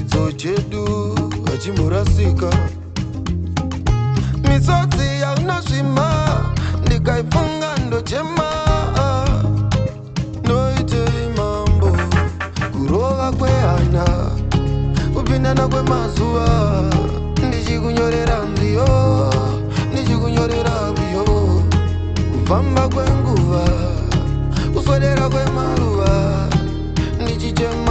chidzo chedu hachimurasika. Misodzi yaunasvima ndikaifunga ndochema. Noitei mambo kurova kwehana kupindana kwemazuva. Ndichikunyorera nziyo, ndichikunyorera rwiyo. Kufamba kwenguva, kuswedera kwemaruva. Ndichichema